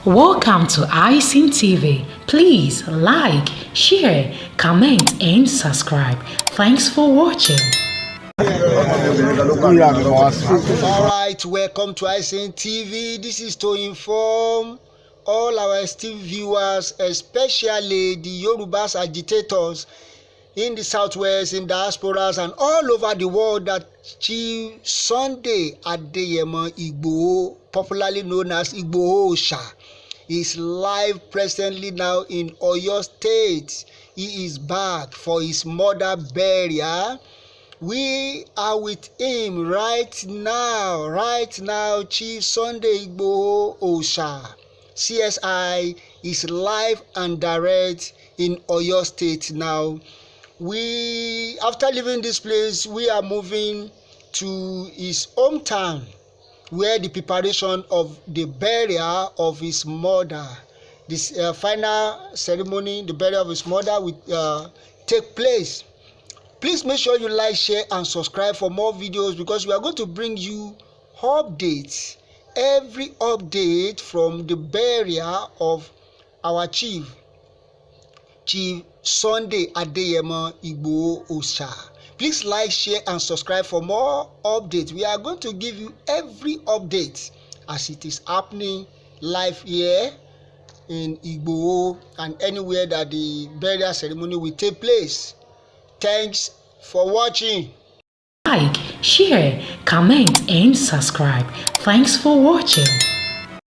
Welcome to iSeen TV. Please like, share, comment, and subscribe. Thanks for watching. Alright, welcome to iSeen TV. This is to inform all our esteemed viewers, especially the Yorubas agitators in the southwest, in diasporas, and all over the world, that Chief Sunday Adeyemo Igboho, popularly known as Oosa, is live presently now in Oyo State. He is back for his mother burial. We are with him right now. Chief Sunday Igboho Oosa, CSI, is live and direct in Oyo State now. After leaving this place, we are moving to his hometown, where the preparation of the burial of his mother, this final ceremony, the burial of his mother, will take place. Please make sure you like, share, and subscribe for more videos, because we are going to bring you updates, every update from the burial of our Chief Sunday Adeyemo Igboho Oosa. Please like, share, and subscribe for more updates. We are going to give you every update as it is happening live here in Igboho and anywhere that the burial ceremony will take place. Thanks for watching. Like, share, comment, and subscribe. Thanks for watching.